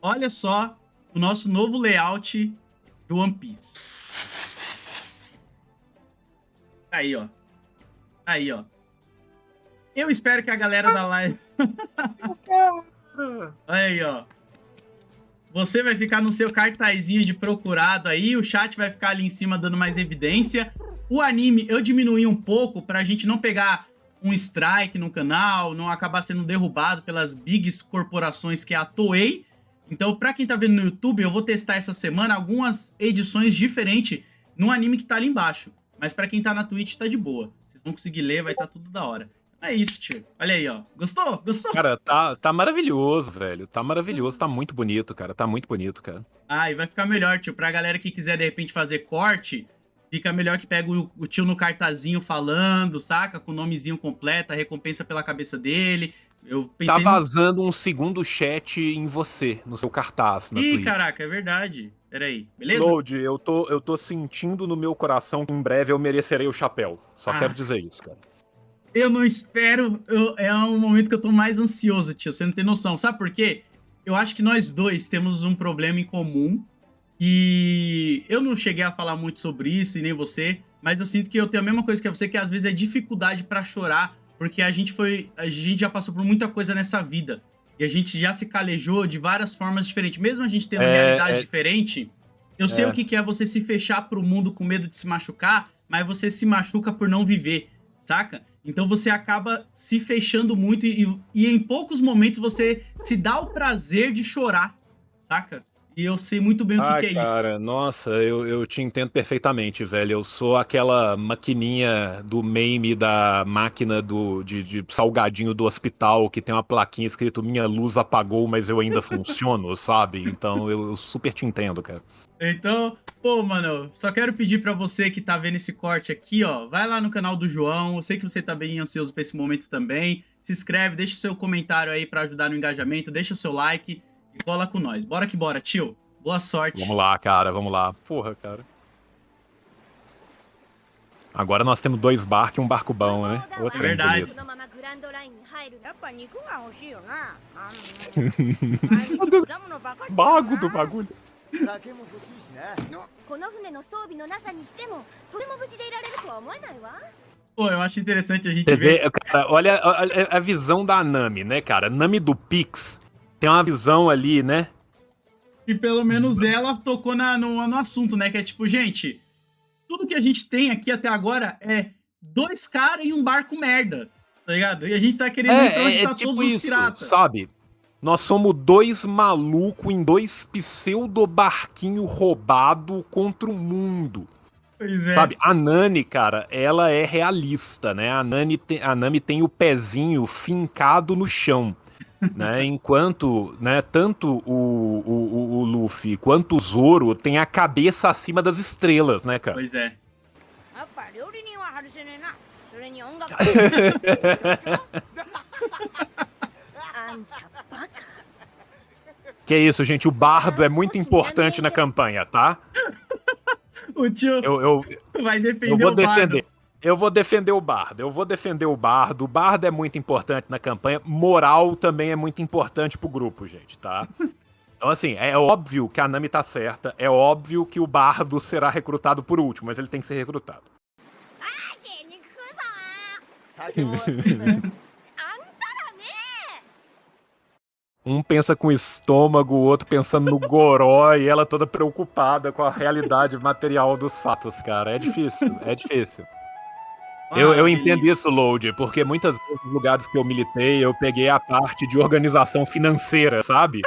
olha só o nosso novo layout do One Piece. Aí, ó. Aí, ó. Eu espero que a galera da live... Aí, ó. Você vai ficar no seu cartazinho de procurado aí, o chat vai ficar ali em cima dando mais evidência. O anime eu diminuí um pouco pra gente não pegar um strike no canal, não acabar sendo derrubado pelas bigs corporações que é a Toei. Então, pra quem tá vendo no YouTube, eu vou testar essa semana algumas edições diferentes no anime que tá ali embaixo. Mas pra quem tá na Twitch, tá de boa. Vocês vão conseguir ler, vai tá tudo da hora. É isso, tio. Olha aí, ó. Gostou? Gostou? Cara, tá maravilhoso, velho. Tá maravilhoso, tá muito bonito, cara. Tá muito bonito, cara. Ah, e vai ficar melhor, tio. Pra galera que quiser, de repente, fazer corte, fica melhor que pega o tio no cartazinho falando, saca? Com o nomezinho completo, a recompensa pela cabeça dele. Eu pensei... Tá vazando um segundo chat em você, no seu cartaz, na Ih, Twitch. caraca, é verdade. Pera aí, beleza? Load, eu tô sentindo no meu coração que em breve eu merecerei o chapéu. Só quero dizer isso, cara. Eu não espero. É um momento que eu tô mais ansioso, tio. Você não tem noção. Sabe por quê? Eu acho que nós dois temos um problema em comum. E eu não cheguei a falar muito sobre isso, e nem você. Mas eu sinto que eu tenho a mesma coisa que você, que às vezes é dificuldade pra chorar. Porque a gente já passou por muita coisa nessa vida. E a gente já se calejou de várias formas diferentes. Mesmo a gente tendo realidade diferente, eu sei o que é você se fechar pro mundo com medo de se machucar, mas você se machuca por não viver, saca? Então você acaba se fechando muito e em poucos momentos você se dá o prazer de chorar, saca? E eu sei muito bem o que é isso. Cara, nossa, eu te entendo perfeitamente, velho. Eu sou aquela maquininha do meme da máquina de salgadinho do hospital que tem uma plaquinha escrito "Minha luz apagou, mas eu ainda funciono", sabe? Então eu super te entendo, cara. Então, pô, mano, só quero pedir pra você que tá vendo esse corte aqui, ó, vai lá no canal do João, eu sei que você tá bem ansioso pra esse momento também, se inscreve, deixa seu comentário aí pra ajudar no engajamento, deixa seu like e cola com nós. Bora que bora, tio. Boa sorte. Vamos lá, cara, vamos lá. Porra, cara. Agora nós temos 2 barcos e um barco bom, né? É verdade. Bago do bagulho. Pô, eu acho interessante a gente ver... Cara, olha a visão da Nami, né, cara? Nami do Pix tem uma visão ali, né? E pelo menos ela tocou no assunto, né? Que é tipo, gente, tudo que a gente tem aqui até agora é 2 caras e um barco merda, tá ligado? E a gente tá querendo então ajudar tipo todos os isso, piratas. sabe? Nós somos 2 malucos em 2 pseudo-barquinho roubado contra o mundo. Pois é. Sabe, a Nami, cara, ela é realista, né? A Nami tem o pezinho fincado no chão, né? Enquanto, né, tanto o Luffy quanto o Zoro tem a cabeça acima das estrelas, né, cara? Pois é. Que é isso, gente, o bardo é muito importante na campanha, tá? O tio vai defender eu vou o bardo. Eu vou defender o bardo. Eu vou defender o bardo. O bardo é muito importante na campanha. Moral também é muito importante pro grupo, gente, tá? Então, assim, é óbvio que a Nami tá certa. É óbvio que o bardo será recrutado por último, mas ele tem que ser recrutado. Um pensa com o estômago, o outro pensando no goró e ela toda preocupada com a realidade material dos fatos, cara. É difícil, é difícil. Eu entendo isso, Load, porque muitas vezes nos lugares que eu militei, eu peguei a parte de organização financeira, sabe?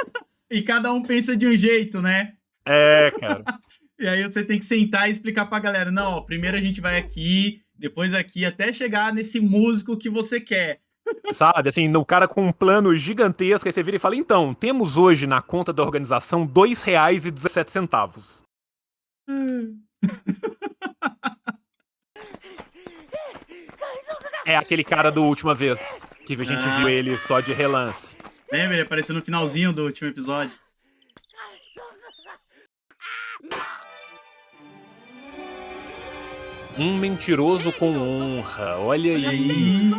E cada um pensa de um jeito, né? É, cara. E aí você tem que sentar e explicar pra galera, não, ó, primeiro a gente vai aqui, depois aqui, até chegar nesse músico que você quer. Sabe, assim, no cara com um plano gigantesco, aí você vira e fala, então, temos hoje na conta da organização R$2,17. É aquele cara do última vez, que a gente viu ele só de relance. Lembra? Ele apareceu no finalzinho do último episódio. Um mentiroso com honra, olha aí.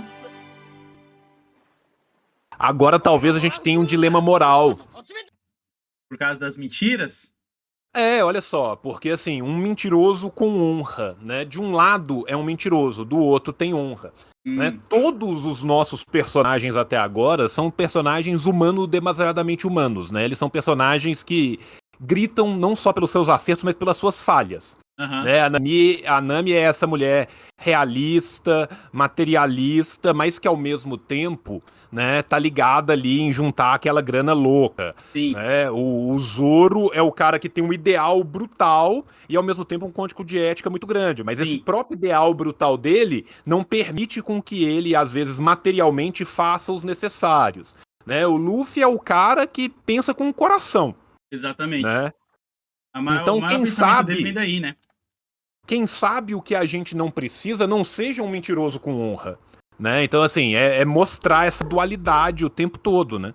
Agora talvez a gente tenha um dilema moral. Por causa das mentiras? Olha só, porque assim, um mentiroso com honra, né? De um lado é um mentiroso, do outro tem honra. Né? Todos os nossos personagens até agora são personagens humanos demasiadamente humanos, né? Eles são personagens que gritam não só pelos seus acertos, mas pelas suas falhas. Né? A Nami é essa mulher realista, materialista, mas que ao mesmo tempo, né, tá ligada ali em juntar aquela grana louca. Sim. Né? O Zoro é o cara que tem um ideal brutal e ao mesmo tempo um código de ética muito grande. Mas esse próprio ideal brutal dele não permite com que ele, às vezes, materialmente faça os necessários. Né? O Luffy é o cara que pensa com o coração. Exatamente. Né? Então, o maior pensamento dele vem daí, né? Quem sabe o que a gente não precisa não seja um mentiroso com honra, né? Então, assim, é mostrar essa dualidade o tempo todo, né?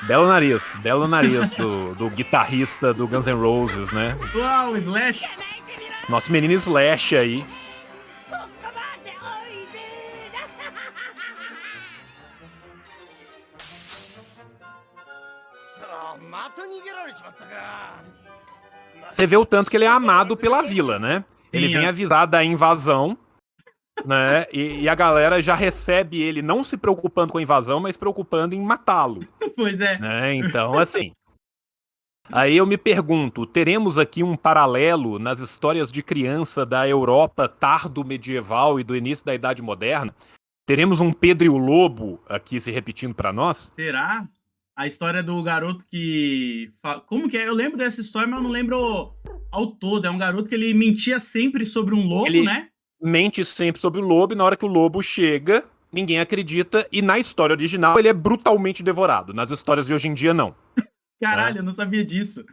Belo nariz do guitarrista do Guns N' Roses, né? Uau, Slash! Nosso menino Slash aí. Você vê o tanto que ele é amado pela vila, né? Ele vem avisar da invasão, né? E a galera já recebe ele não se preocupando com a invasão, mas preocupando em matá-lo. Pois é. Né? Então, assim... Aí eu me pergunto, teremos aqui um paralelo nas histórias de criança da Europa tardo-medieval e do início da Idade Moderna? Teremos um Pedro e o Lobo aqui se repetindo pra nós? Será? A história do garoto que... Como que é? Eu lembro dessa história, mas eu não lembro ao todo. É um garoto que ele mentia sempre sobre um lobo, né? Mente sempre sobre o lobo e na hora que o lobo chega, ninguém acredita. E na história original ele é brutalmente devorado. Nas histórias de hoje em dia, não. Caralho, eu não sabia disso.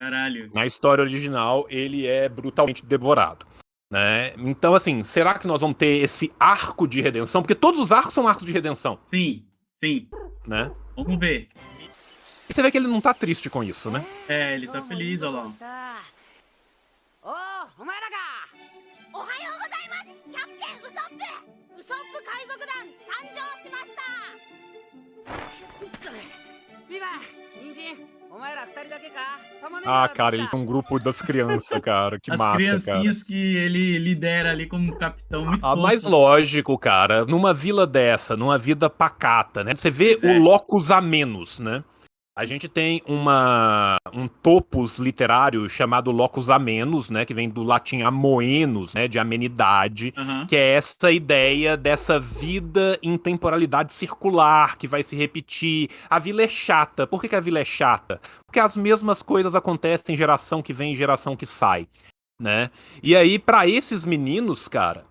Caralho. Na história original, ele é brutalmente devorado. Né? Então, assim, será que nós vamos ter esse arco de redenção? Porque todos os arcos são arcos de redenção. Sim. Né? Vamos ver. E você vê que ele não tá triste com isso, né? Ele tá feliz, olha lá. Ah, cara, ele tem um grupo das crianças, cara. Que massa, cara. As criancinhas que ele lidera ali como capitão. Muito mais lógico, cara. Numa vila dessa, numa vida pacata, né? Você vê o locus a menos, né? A gente tem um topos literário chamado locus amenus, né, que vem do latim amoenos, né, de amenidade, que é essa ideia dessa vida em temporalidade circular, que vai se repetir. A vila é chata. Por que a vila é chata? Porque as mesmas coisas acontecem em geração que vem e geração que sai, né? E aí, pra esses meninos, cara,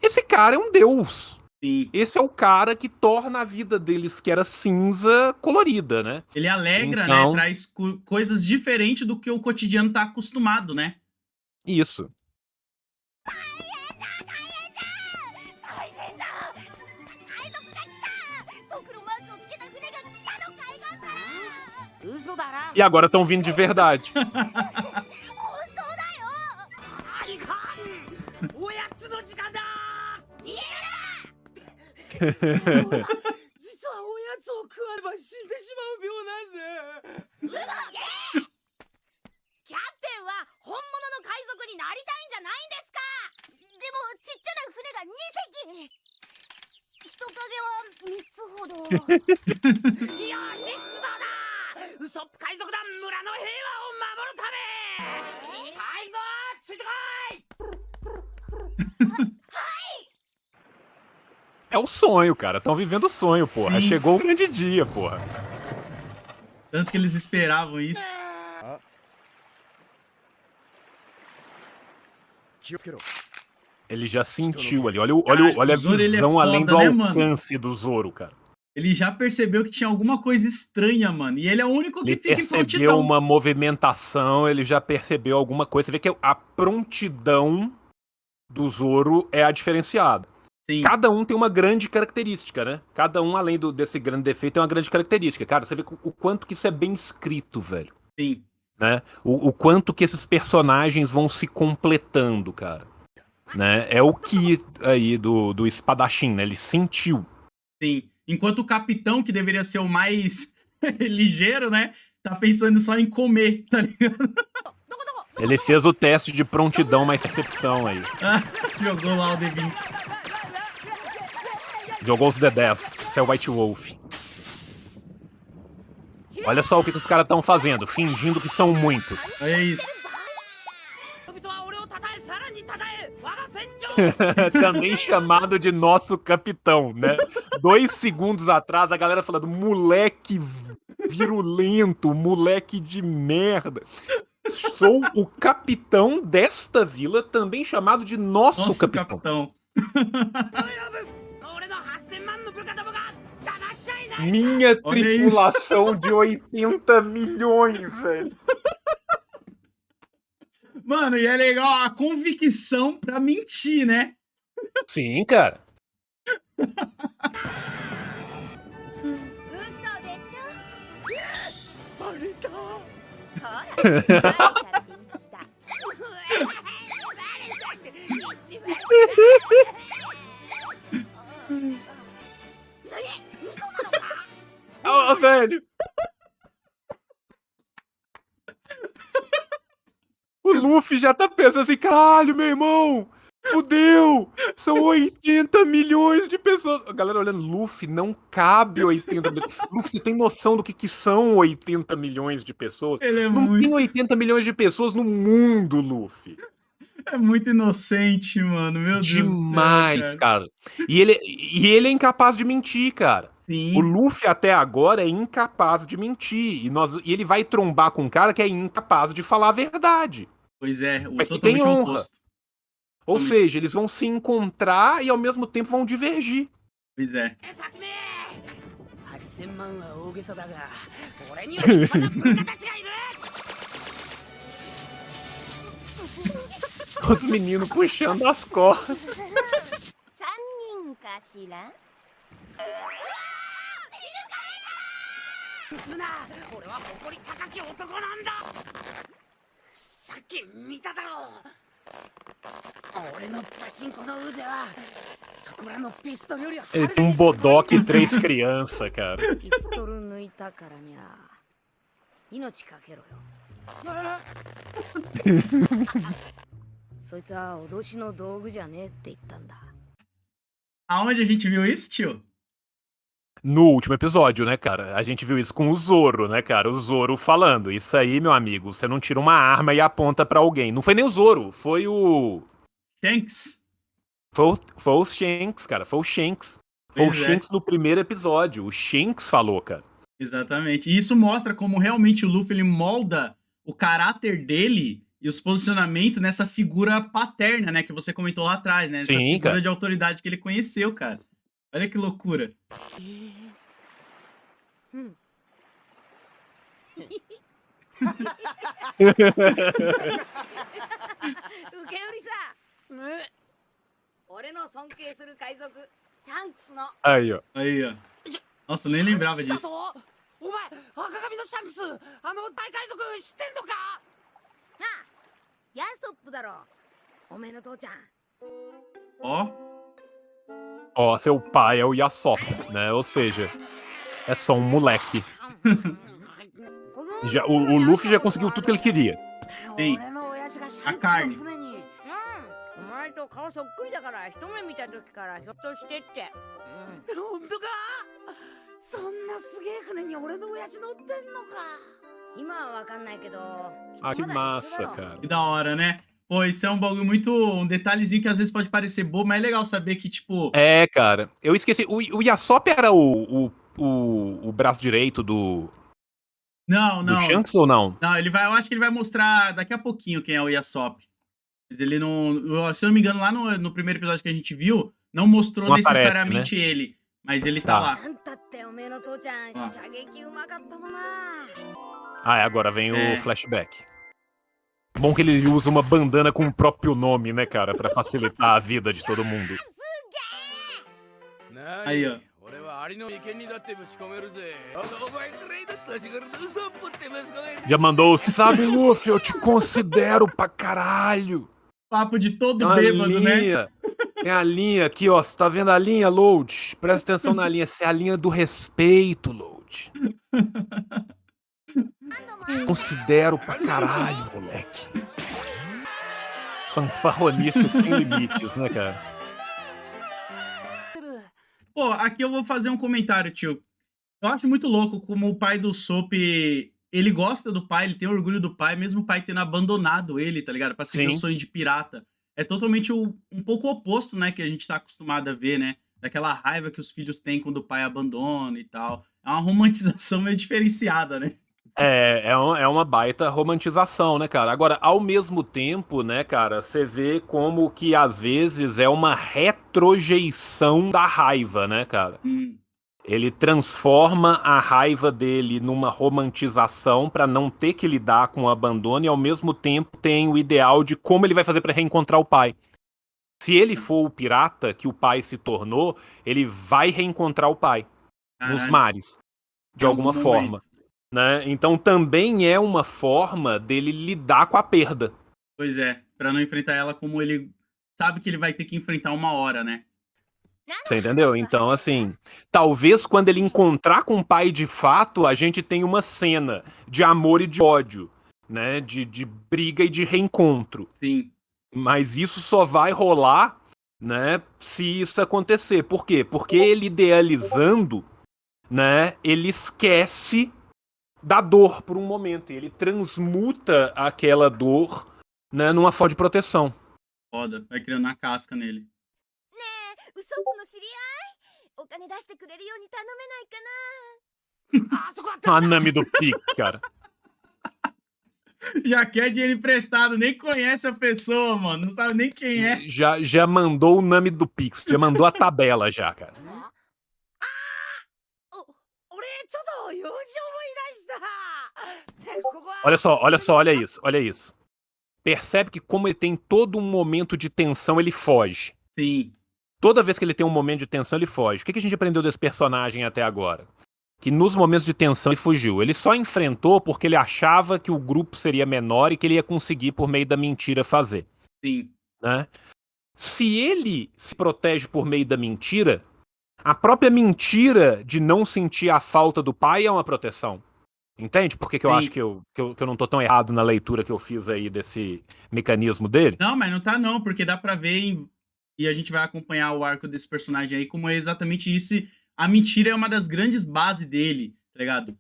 esse cara é um deus. Sim. Esse é o cara que torna a vida deles, que era cinza, colorida, né? Ele alegra, né? Traz coisas diferentes do que o cotidiano tá acostumado, né? Isso. E agora estão vindo de verdade. É o sonho, cara. Estão vivendo o sonho, porra. Sim. Chegou o grande dia, porra. Tanto que eles esperavam isso. Ele já sentiu ali. Olha a visão além do alcance do Zoro, cara. Ele já percebeu que tinha alguma coisa estranha, mano. E ele é o único que fica em prontidão. Ele percebeu uma movimentação, ele já percebeu alguma coisa. Você vê que a prontidão do Zoro é a diferenciada. Sim. Cada um tem uma grande característica, né? Cada um, além desse grande defeito, tem uma grande característica. Cara, você vê o quanto que isso é bem escrito, velho. Sim. né? O quanto que esses personagens vão se completando, cara. Né? É o Ki aí do espadachim, né? Ele sentiu. Sim. Enquanto o capitão, que deveria ser o mais ligeiro, né? Tá pensando só em comer, tá ligado? Ele fez o teste de prontidão mais percepção aí. Jogou lá o D20. Jogou os D10. Esse é o White Wolf. Olha só o que os caras estão fazendo, fingindo que são muitos. É isso. Também chamado de nosso capitão, né? 2 segundos atrás, a galera falando, moleque virulento, moleque de merda. Sou o capitão desta vila, também chamado de nosso capitão. Minha tripulação de 80 milhões, velho. Mano, e é legal a convicção pra mentir, né? Sim, cara. Oh, velho. O Luffy já tá pensando assim, caralho, meu irmão, fudeu, são 80 milhões de pessoas. A galera olhando, Luffy, não cabe 80 milhões. Luffy, você tem noção do que são 80 milhões de pessoas? Não tem 80 milhões de pessoas no mundo, Luffy. É muito inocente, mano, meu Deus. Demais, cara. E ele é incapaz de mentir, cara. Sim. O Luffy até agora é incapaz de mentir. E ele vai trombar com um cara que é incapaz de falar a verdade. Pois é, mas que tem honra. Oposto. Ou seja, eles vão se encontrar e ao mesmo tempo vão divergir. Pois é. Os meninos puxando as cordas. Ele tem um bodoque e 3 crianças, cara. Aonde a gente viu isso, tio? No último episódio, né, cara? A gente viu isso com o Zoro, né, cara? O Zoro falando, isso aí, meu amigo, você não tira uma arma e aponta pra alguém. Não foi nem o Zoro, foi o... Shanks. Foi o Shanks, cara, foi o Shanks. Foi o Shanks do primeiro episódio, o Shanks falou, cara. Exatamente. E isso mostra como realmente o Luffy, ele molda o caráter dele e os posicionamentos nessa figura paterna, né, que você comentou lá atrás, né? Essa figura cara. de autoridade que ele conheceu, cara. Olha que loucura. Aí, ó. Aí, ó. Nossa, eu nem lembrava disso. Ó, seu pai é o Yasop, né? Ou seja, é só um moleque. O Luffy já conseguiu tudo que ele queria. Sim. A carne. Ah, que massa, cara. Que da hora, né? Pô, isso é um bagulho muito... Um detalhezinho que às vezes pode parecer bobo, mas é legal saber que, tipo... É, cara. Eu esqueci. O Yasop era o braço direito do... Não. Do Shanks ou não? Não, ele vai... Eu acho que ele vai mostrar daqui a pouquinho quem é o Yasop. Mas ele não... Se eu não me engano, lá no primeiro episódio que a gente viu, não mostrou não necessariamente aparece, né? Ele. Mas ele tá lá. Ah, agora vem o flashback. Bom que ele usa uma bandana com o próprio nome, né, cara? Pra facilitar a vida de todo mundo. Aí, ó. Já mandou, sabe, Luffy, eu te considero pra caralho. Papo de todo Tem uma bêbado, né? linha, tem a linha aqui, ó. Você tá vendo a linha, Load? Presta atenção na linha. Essa é a linha do respeito, Load. Considero pra caralho, moleque. Fanfarronice sem limites, né, cara? Pô, aqui eu vou fazer um comentário, tio. Eu acho muito louco como o pai do Sop, ele gosta do pai, ele tem orgulho do pai, mesmo o pai tendo abandonado ele, tá ligado? Pra seguir o Sim. sonho de pirata. É totalmente um pouco oposto, né, que a gente tá acostumado a ver, né? Daquela raiva que os filhos têm quando o pai abandona e tal. É uma romantização meio diferenciada, né? É uma baita romantização, né, cara? Agora, ao mesmo tempo, né, cara, você vê como que às vezes é uma retrojeição da raiva, né, cara? Hum, Ele transforma a raiva dele numa romantização pra não ter que lidar com o abandono e ao mesmo tempo tem o ideal de como ele vai fazer pra reencontrar o pai. Se ele for o pirata que o pai se tornou, ele vai reencontrar o pai nos caralho, mares, em de algum alguma forma, momento. né? Então também é uma forma dele lidar com a perda. Pois é, pra não enfrentar ela como ele sabe que ele vai ter que enfrentar uma hora, né? Você entendeu? Então, assim, talvez quando ele encontrar com o pai de fato, a gente tenha uma cena de amor e de ódio, né? De briga e de reencontro. Sim, Mas isso só vai rolar, né? Se isso acontecer. Por quê? Porque ele idealizando, né? Ele esquece da dor por um momento. E ele transmuta aquela dor, né? Numa forma de proteção. foda. Vai criando a casca nele. ウソップの知り合いお金出してくれるように頼めないかなあそこあった A Nami do Pix, cara. Já quer dinheiro emprestado, nem conhece a pessoa, mano. Não sabe nem quem é. Já mandou o Nami do Pix, já mandou a tabela já, cara. 俺ちょっと用事思い出したここは Olha isso, olha isso. Percebe que como ele tem todo um momento de tensão, ele foge. Sim, Toda vez que ele tem um momento de tensão, ele foge. O que a gente aprendeu desse personagem até agora? Que nos momentos de tensão ele fugiu. Ele só enfrentou porque ele achava que o grupo seria menor e que ele ia conseguir, por meio da mentira, fazer. sim. Né? Se ele se protege por meio da mentira, a própria mentira de não sentir a falta do pai é uma proteção. Entende? Por que eu Sim. acho que eu não tô tão errado na leitura que eu fiz aí desse mecanismo dele? Não, mas não tá não, porque dá pra ver e a gente vai acompanhar o arco desse personagem aí, como é exatamente isso. E a mentira é uma das grandes bases dele, tá ligado?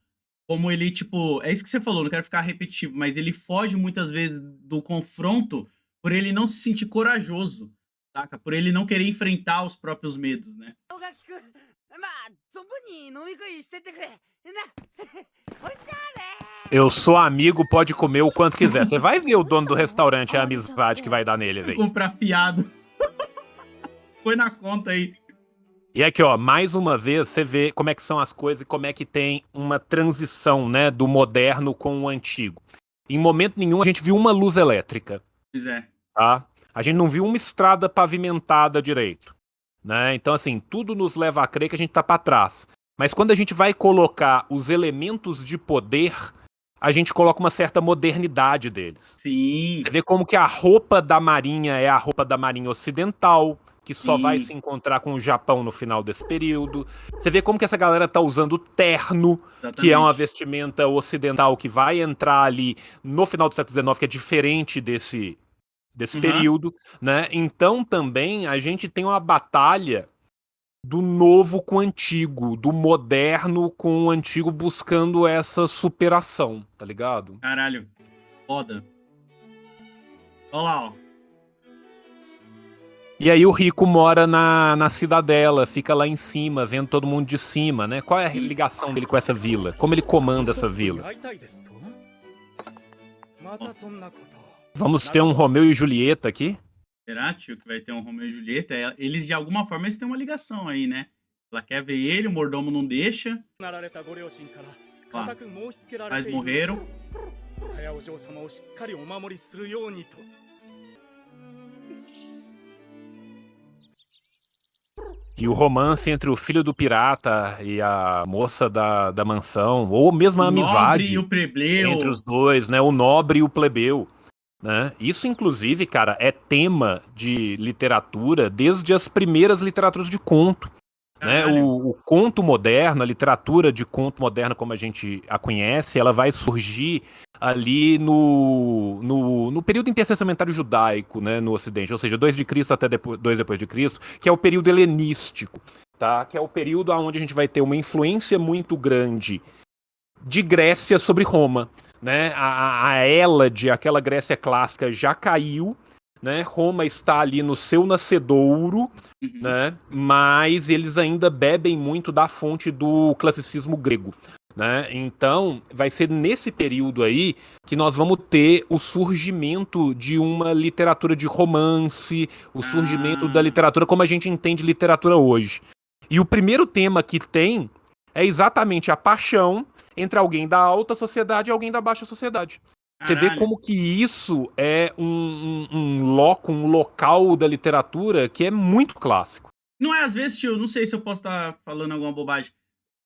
Como ele, tipo, é isso que você falou, não quero ficar repetitivo, mas ele foge muitas vezes do confronto por ele não se sentir corajoso, saca? Por ele não querer enfrentar os próprios medos, né? 小垣君まあ存分に飲み食いしてってくれなおいしゃーね Eu sou amigo, pode comer o quanto quiser. Você vai ver o dono do restaurante, a amizade que vai dar nele, velho. Comprar fiado. Foi na conta aí. E aqui, ó, mais uma vez, você vê como é que são as coisas e como é que tem uma transição, né, do moderno com o antigo. Em momento nenhum a gente viu uma luz elétrica, Pois é. tá? A gente não viu uma estrada pavimentada direito, né? Então, assim, tudo nos leva a crer que a gente tá pra trás. Mas quando a gente vai colocar os elementos de poder, a gente coloca uma certa modernidade deles. Sim. Você vê como que a roupa da Marinha é a roupa da Marinha Ocidental, que só Sim. vai se encontrar com o Japão no final desse período. Você vê como que essa galera tá usando terno, Exatamente. que é uma vestimenta ocidental que vai entrar ali no final do século XIX, que é diferente desse Uhum. período, né? Então também a gente tem uma batalha do novo com o antigo, do moderno com o antigo buscando essa superação, tá ligado? Caralho. Foda. Olha lá, ó. E aí o Rico mora na cidadela, fica lá em cima, vendo todo mundo de cima, né? Qual é a ligação dele com essa vila? Como ele comanda essa vila? Vamos ter um Romeu e Julieta aqui? Será, tio, que vai ter um Romeu e Julieta? Eles, de alguma forma, eles têm uma ligação aí, né? Ela quer ver ele, o mordomo não deixa. Ó, mas morreram. E o romance entre o filho do pirata e a moça da mansão, ou mesmo a O nobre amizade e o plebeu. entre os dois, né? O nobre e o plebeu. Né? Isso, inclusive, cara, é tema de literatura desde as primeiras literaturas de conto. Né? Caralho. O conto moderno, a literatura de conto moderno como a gente a conhece, ela vai surgir ali no período intertestamentário judaico, né, no Ocidente, ou seja, 2 de Cristo até 2 depois de Cristo, que é o período helenístico, tá? Que é o período onde a gente vai ter uma influência muito grande de Grécia sobre Roma. Né? A Hélade, aquela Grécia clássica, já caiu. Né? Roma está ali no seu nascedouro, né? Mas eles ainda bebem muito da fonte do classicismo grego. Né? Então, vai ser nesse período aí que nós vamos ter o surgimento de uma literatura de romance, o surgimento da literatura como a gente entende literatura hoje. E o primeiro tema que tem é exatamente a paixão entre alguém da alta sociedade e alguém da baixa sociedade. Você vê como que isso é um local da literatura que é muito clássico. Não é, às vezes, tio, não sei se eu posso estar falando alguma bobagem,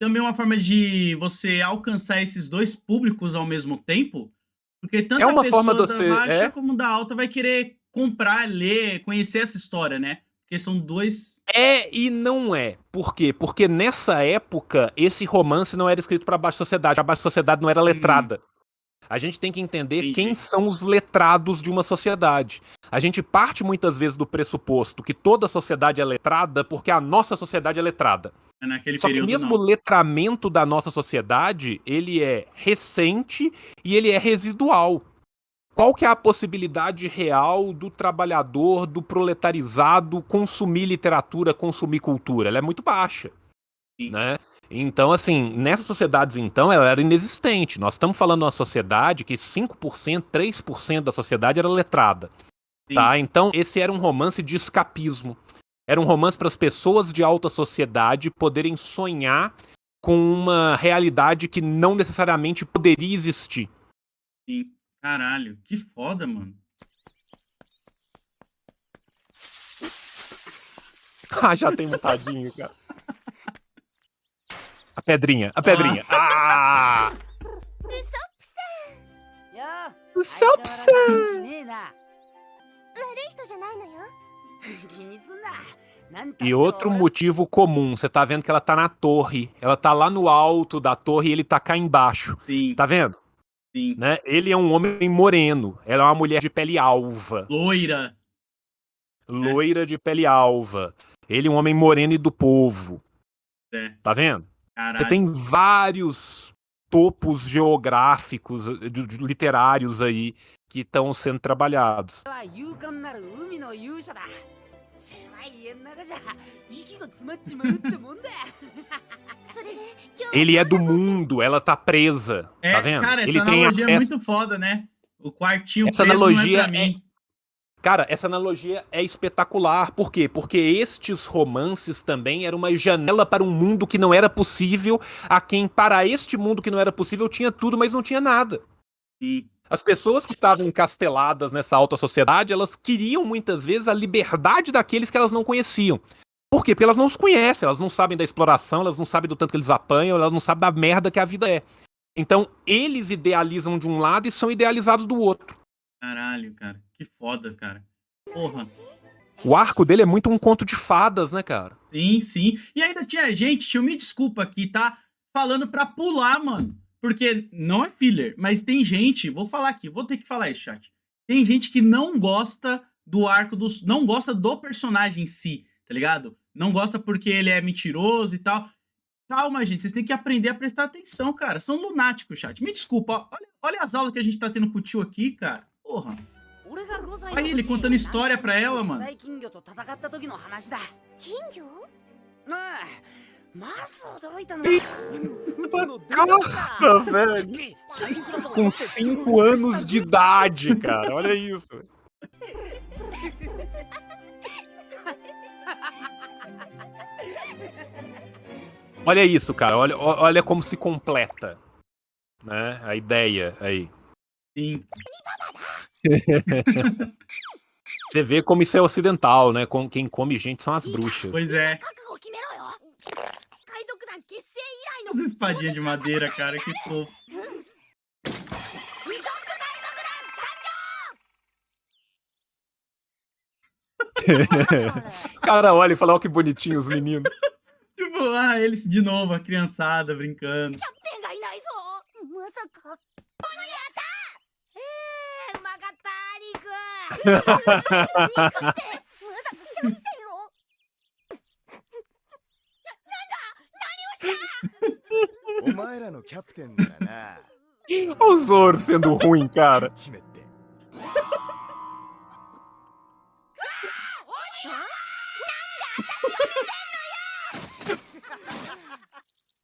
também uma forma de você alcançar esses dois públicos ao mesmo tempo? Porque tanto uma a pessoa forma de da você- baixa como da alta vai querer comprar, ler, conhecer essa história, né? Porque são dois... É e não é. Por quê? Porque nessa época, esse romance não era escrito para a baixa sociedade. A baixa sociedade não era letrada. A gente tem que entender quem são os letrados de uma sociedade. A gente parte muitas vezes do pressuposto que toda sociedade é letrada porque a nossa sociedade é letrada. Naquele Só que período, mesmo o letramento da nossa sociedade, ele é recente e ele é residual. Qual que é a possibilidade real do trabalhador, do proletarizado consumir literatura, consumir cultura? Ela é muito baixa, né? Então, assim, nessas sociedades, então, ela era inexistente. Nós estamos falando de uma sociedade que 5%, 3% da sociedade era letrada, tá? Então, esse era um romance de escapismo. Era um romance para as pessoas de alta sociedade poderem sonhar com uma realidade que não necessariamente poderia existir. Sim. Caralho, que foda, mano. Ah, já tem mutadinho, cara. A pedrinha. Ah! E outro motivo comum, você tá vendo que ela tá na torre. Ela tá lá no alto da torre e ele tá cá embaixo. Sim. Tá vendo? Sim. Né? Ele é um homem moreno. Ela é uma mulher de pele alva. Loira. Loira de pele alva. Ele é um homem moreno e do povo. Tá vendo? Caralho. Você tem vários topos geográficos, literários aí, que estão sendo trabalhados. Ele é do mundo, ela tá presa. Tá vendo? Cara, essa Ele tem analogia acesso... é muito foda, né? O quartinho essa preso analogia não é pra mim. Cara, essa analogia é espetacular. Por quê? Porque estes romances também eram uma janela para um mundo que não era possível, a quem, para este mundo que não era possível, tinha tudo, mas não tinha nada. Sim. As pessoas que estavam encasteladas nessa alta sociedade, elas queriam muitas vezes a liberdade daqueles que elas não conheciam. Por quê? Porque elas não os conhecem, elas não sabem da exploração, elas não sabem do tanto que eles apanham, elas não sabem da merda que a vida é. Então, eles idealizam de um lado e são idealizados do outro. Caralho, cara. Que foda, cara. Porra. O arco dele é muito um conto de fadas, né, cara? Sim, sim. E ainda tinha gente, tio, me desculpa aqui, tá? Falando pra pular, mano. Porque não é filler, mas tem gente, vou falar aqui, vou ter que falar isso, chat. Tem gente que não gosta do arco dos... Não gosta do personagem em si, tá ligado? Não gosta porque ele é mentiroso e tal. Calma, gente, vocês têm que aprender a prestar atenção, cara. São lunáticos, chat. Me desculpa, olha as aulas que a gente tá tendo com o tio aqui, cara. Porra. Olha ele contando história pra ela, mano. Carta, velho! Com 5 anos de idade, cara. Olha isso. Olha isso, cara. Olha como se completa, né? A ideia aí. Sim. Você vê como isso é ocidental, né? Quem come gente são as bruxas. Pois é. 覚悟を決めろよ。海賊団結成以来の Essa espadinha de madeira, cara, que fofo. ウソップ海賊団参上 O cara olha e fala, ó que bonitinho os meninos. Tipo, eles de novo, a criançada brincando. キャプテンがいないぞ。まさか。このやった。うまかったリク。リクってまさかキャプテンを。お前らのキャプテンならな。 O Zoro sendo ruim, cara. 決めて。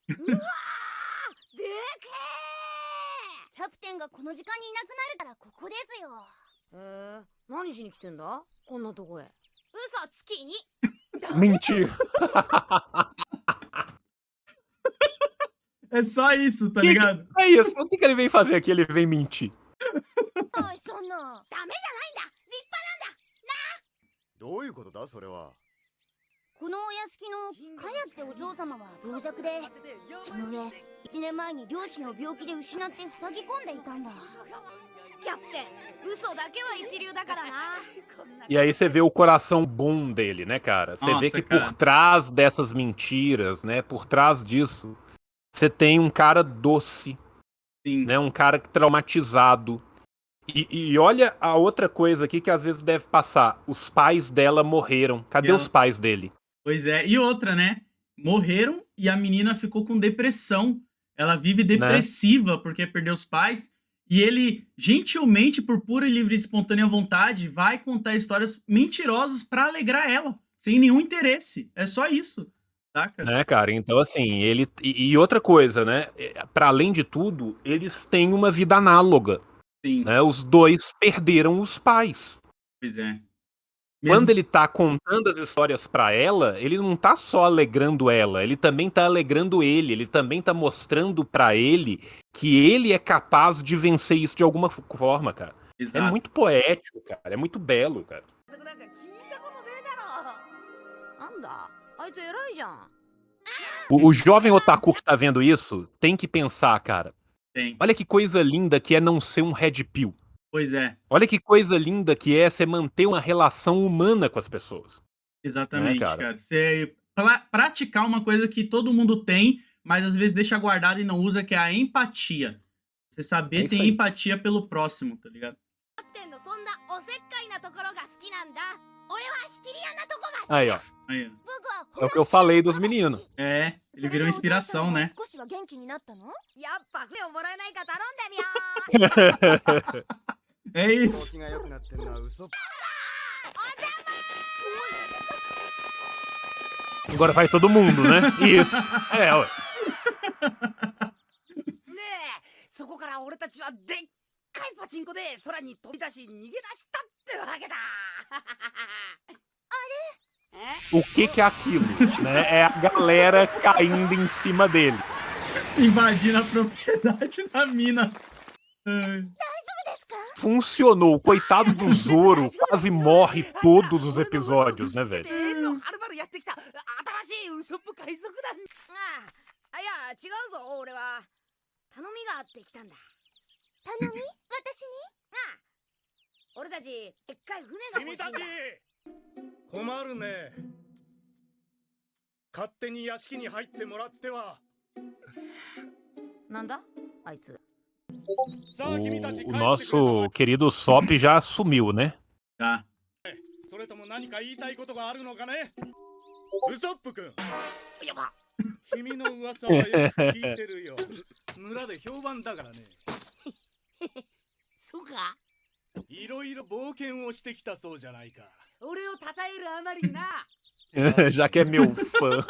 でけえ。キャプテンがこの時間にいなくなるからここですよ。何しに来てんだこんなとこへ。嘘つきに。 Mentira. É só isso, tá ligado? É isso. O que ele vem fazer aqui? Ele vem mentir. おいそんな。ダメじゃないんだ。立派なんだ。どういうことだそれは。 このお屋敷のカヤってお嬢様は病弱で、その上1年前に両親を病気で失って塞ぎ込んでいたんだ。キャプテン、嘘だけは一流だからな。 E aí você vê o coração bom dele, né, cara? Você vê Nossa, que cara. por trás dessas mentiras, né? Por trás disso, você tem um cara doce, Sim. né? Um cara traumatizado. E olha a outra coisa aqui que às vezes deve passar. Os pais dela morreram. Cadê Ela- os pais dele? Pois é. E outra, né? Morreram e a menina ficou com depressão. Ela vive depressiva porque perdeu os pais. E ele, gentilmente, por pura e livre e espontânea vontade, vai contar histórias mentirosas pra alegrar ela. Sem nenhum interesse. É só isso. Saca? Né, cara? Então, assim, ele. E outra coisa, né? Pra além de tudo, eles têm uma vida análoga. Sim. Né? Os dois perderam os pais. Pois é. Quando ele tá contando as histórias pra ela, ele não tá só alegrando ela, ele também tá alegrando ele também tá mostrando pra ele que ele é capaz de vencer isso de alguma forma, cara. Exato. É muito poético, cara, é muito belo, cara. なんか聞いたことねえだろ。なんだあいつ偉いじゃん。 O jovem otaku que tá vendo isso tem que pensar, cara. Tem. Olha que coisa linda que é não ser um red pill. Pois é. Olha que coisa linda que é você manter uma relação humana com as pessoas. Exatamente, cara? cara. Você praticar uma coisa que todo mundo tem, mas às vezes deixa guardado e não usa, que é a empatia. Você saber É isso ter aí. empatia pelo próximo, tá ligado? キャプテンのそんなおせっかいなところが好きなんだ。俺は仕切り屋なとこが好き。 Aí, ó. Aí, ó. 僕は É o que eu falei dos meninos. É, ele virou inspiração, né? 少しは元気になったの？やっぱ船をもらえないか頼んでみよう。 É 動 isso. 機が良くなってんのは嘘っ Agora vai todo mundo, né? Isso. É, ué. ねえ、そこから俺たちはでっかいパチンコで空に飛び出し逃げ出したってわけだ。O que é aquilo? Né? É a galera caindo em cima dele. Invadindo a propriedade da mina. Ai. Funcionou. O coitado do Zoro quase morre todos os episódios, né, velho? はるばるやってきた新しいウソップ海賊団。あ、いや違うぞ俺は。頼みがあってきたんだ。頼み？私に？俺たちでっかい船が欲しいんだ。困るね。勝手に屋敷に入ってもらっては。なんだあいつ。さあ君たち帰ってく O れたま nosso querido Sop já sumiu, né? Tá. それとも何か言いたいことがあるのかね。ウソップ君。やば。君の噂はよく聞いてるよ。村で評判だからね。そうか。いろいろ冒険をしてきたそうじゃないか。俺を称えるあまりにな。 Já que é meu fã.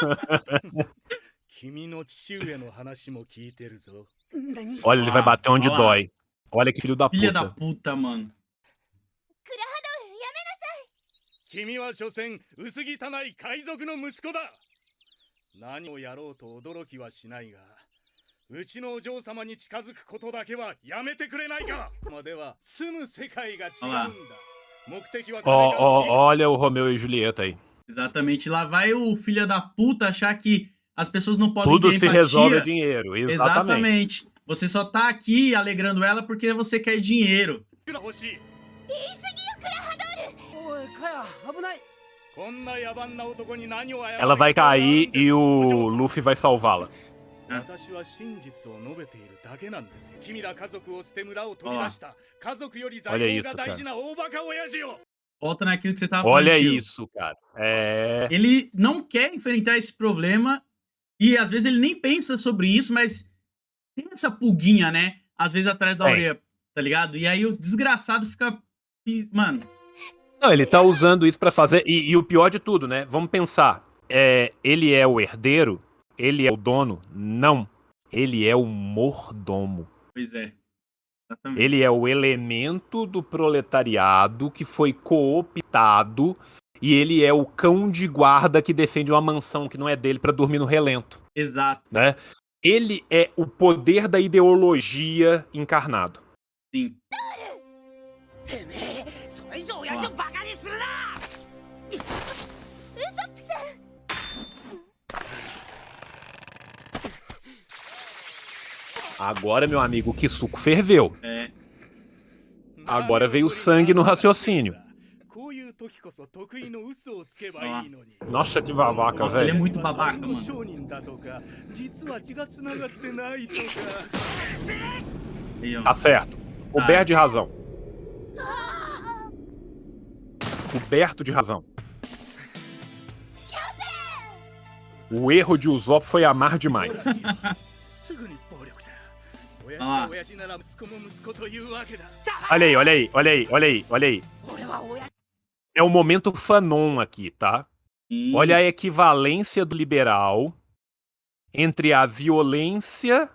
君の父上の話も聞いてるぞ。 何？ Olha, ele vai bater onde Olha lá. dói. Olha que filho da Filha da puta. puta, mano. クラハドやめなさい。君は所詮薄汚い海賊の息子だ。何をやろうと驚きはしないが、うちのお嬢様に近づくことだけはやめてくれないか。までは住む世界が違うんだ。Olha o Romeu e Julieta aí. Exatamente. Lá vai o filho da puta achar que as pessoas não podem Tudo ter se empatia. resolve a dinheiro. Exatamente. Você só tá aqui alegrando ela porque você quer dinheiro. おいカヤ危ない Ela vai cair e o Luffy vai salvá-la. 私は真実を述べているだけなんですよ。君ら家族を捨て村を飛び出した家族より財宝が大事な大バカ親父よ。 Volta naquilo que você tava falando. Olha tio. isso, cara. É. Ele não quer enfrentar esse problema e às vezes ele nem pensa sobre isso, mas tem essa pulguinha, né? Às vezes atrás da orelha, tá ligado? E aí o desgraçado fica... Mano... Não, ele tá usando isso pra fazer... E o pior de tudo, né? Vamos pensar. Ele é o herdeiro? Ele é o dono? Não. Ele é o mordomo. Pois é. Exatamente. Ele é o elemento do proletariado que foi cooptado e ele é o cão de guarda que defende uma mansão que não é dele pra dormir no relento. Exato. Né? Ele é o poder da ideologia encarnado. Sim. てめえそれ以上親父をバカにするな Agora, meu amigo, que suco ferveu. É. Agora veio sangue no raciocínio. Nossa, que babaca, Nossa, ele é velho. muito babaca, mano. Aí, ó. Tá certo. Coberto de razão. Coberto de razão. O erro de Usopp foi amar demais. Ah. Olha aí, olha aí, olha aí, olha aí, olha aí. 俺は親 É o momento Fanon aqui, tá? Sim. Olha a equivalência do liberal entre a violência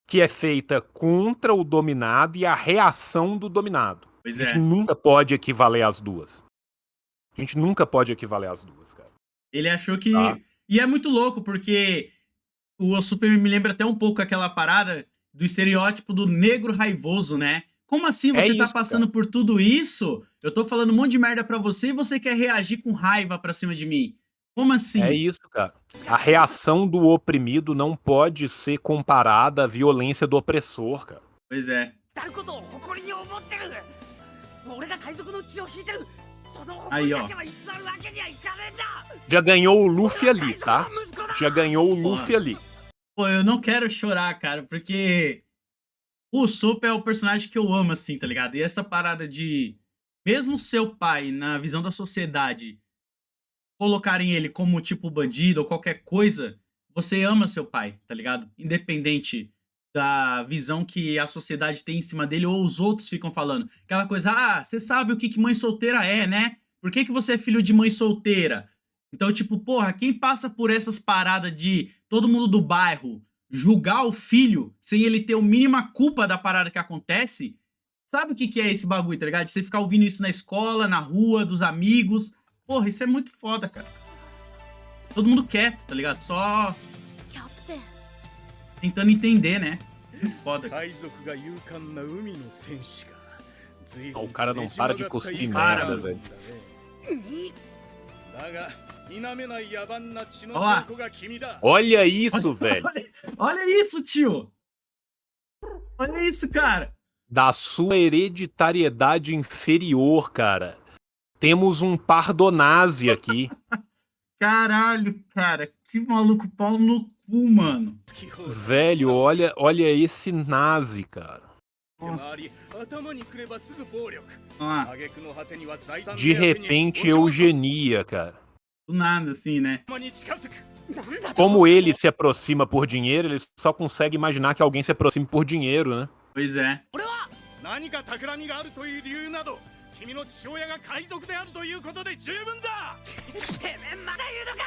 que é feita contra o dominado e a reação do dominado. Pois A é. gente nunca pode equivaler as duas. A gente nunca pode equivaler as duas, cara. Ele achou que... Tá. E é muito louco, porque o Super me lembra até um pouco aquela parada do estereótipo do negro raivoso, né? Como assim você tá isso, passando por tudo isso? Eu tô falando um monte de merda pra você e você quer reagir com raiva pra cima de mim. Como assim? É isso, cara. A reação do oprimido não pode ser comparada à violência do opressor, cara. Pois é. たることを誇りに思ってる俺が海賊の血を引いてるその誇 Aí, り ó. だけは偽るわけにはいかねえんだ Já ganhou o Luffy ali, tá? 海賊の息子だ Já ganhou o Luffy ali. Pô, eu não quero chorar, cara, porque o Usopp é o personagem que eu amo, assim, tá ligado? E essa parada de, mesmo seu pai, na visão da sociedade, colocarem ele como tipo bandido ou qualquer coisa, você ama seu pai, tá ligado? Independente da visão que a sociedade tem em cima dele ou os outros ficam falando. Aquela coisa, ah, você sabe o que mãe solteira é, né? Por que você é filho de mãe solteira? Então, tipo, porra, quem passa por essas paradas de todo mundo do bairro julgar o filho sem ele ter a mínima culpa da parada que acontece, sabe o que é esse bagulho, tá ligado? De você ficar ouvindo isso na escola, na rua, dos amigos. Porra, isso é muito foda, cara. Todo mundo quieto, tá ligado? Só キャプテン tentando entender, né? Muito foda, cara. 海賊が勇敢な海の戦士か。随分 O cara não para de cuspir Para, merda, mano. velho. だが否めない野蛮な血の Olha lá. 子が君だ。 Olha isso, velho. Olha isso, tio. Olha isso, cara. Da sua hereditariedade inferior, cara. Temos um Pardonazzi aqui. Caralho, cara. Que maluco pau no cu, mano. Velho, olha esse nazi, cara. Nossa. 頭にくればすぐ暴力。 Ah, 挙句の果てには財産 De repente, eugenia, cara. do nada, assim, né? に近づく。 Como ele se aproxima por dinheiro, ele só consegue imaginar que alguém se aproxime por dinheiro, né? Pois é. 俺は何か企みがあるという理由など、君の父親が海賊であるということで十分だ。てめえまだ言うのか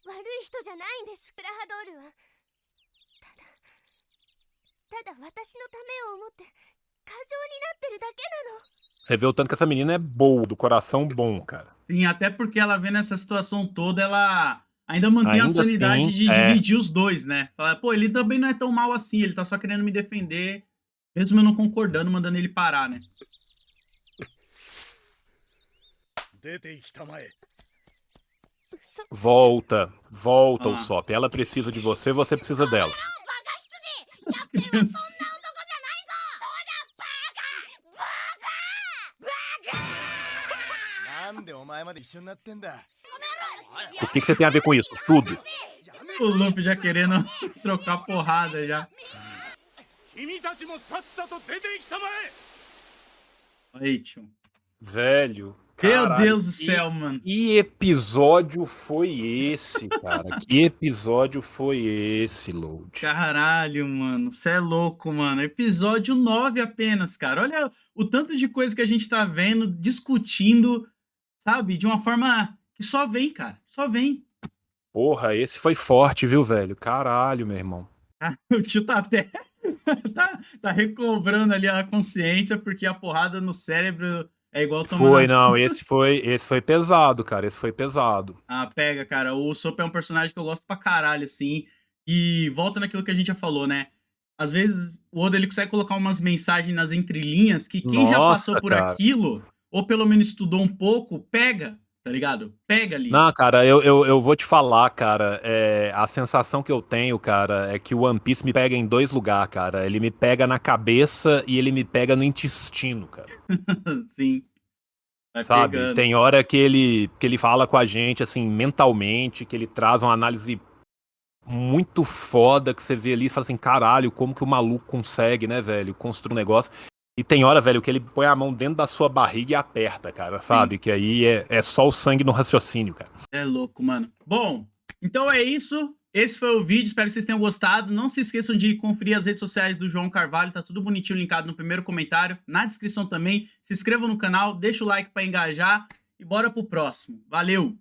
悪い人じゃないんですクラハドールはただ私のためを思って過剰になってるだけなの Você vê o tanto que essa menina é boa, do coração bom, cara. Sim, até porque ela vendo essa situação toda, ela ainda mantém a Ainda sanidade assim, de é. dividir os dois, né? Fala, pô, ele também não é tão mal assim, ele tá só querendo me defender Mesmo eu não concordando, mandando ele parar, né? 出て行きたまえ。 Volta, volta, Ah. Usopp. Ela precisa de você, você precisa dela. As crianças. なんでお前まで一緒になってんだ。 O que você tem a ver com isso? Tudo. O Luffy já querendo trocar porrada já. 君たちもさっさと出て行きたまえ。 Aí, tio. Velho. Meu caralho, Deus do céu, mano. Que episódio foi esse, cara? Que episódio foi esse, Load? Caralho, mano. Você é louco, mano. Episódio 9 apenas, cara. Olha o tanto de coisa que a gente tá vendo, discutindo, sabe? De uma forma que só vem, cara. Só vem. Porra, esse foi forte, viu, velho? Caralho, meu irmão. O tio tá até... tá recobrando ali a consciência, porque a porrada no cérebro é igual tomar... Foi, não, esse foi pesado, cara. Esse foi pesado. Ah, pega, cara. O Usopp é um personagem que eu gosto pra caralho, assim. E volta naquilo que a gente já falou, né? Às vezes o Oda ele consegue colocar umas mensagens nas entrelinhas que quem já Nossa, passou por cara. aquilo, ou pelo menos estudou um pouco, pega, tá ligado? Pega ali. Não, cara, eu vou te falar, cara. A sensação que eu tenho, cara, é que o One Piece me pega em dois lugares, cara. Ele me pega na cabeça e ele me pega no intestino, cara. Sim. Vai Sabe? pegando. Tem hora que ele fala com a gente, assim, mentalmente, que ele traz uma análise muito foda, que você vê ali e fala assim, caralho, como que o maluco consegue, né, velho, construir um negócio. E tem hora, velho, que ele põe a mão dentro da sua barriga e aperta, cara, sabe? Sim. Que aí é só o sangue no raciocínio, cara. É louco, mano. Bom, então é isso. Esse foi o vídeo. Espero que vocês tenham gostado. Não se esqueçam de conferir as redes sociais do João Carvalho. Tá tudo bonitinho linkado no primeiro comentário. Na descrição também. Se inscrevam no canal, deixa o like pra engajar. E bora pro próximo. Valeu!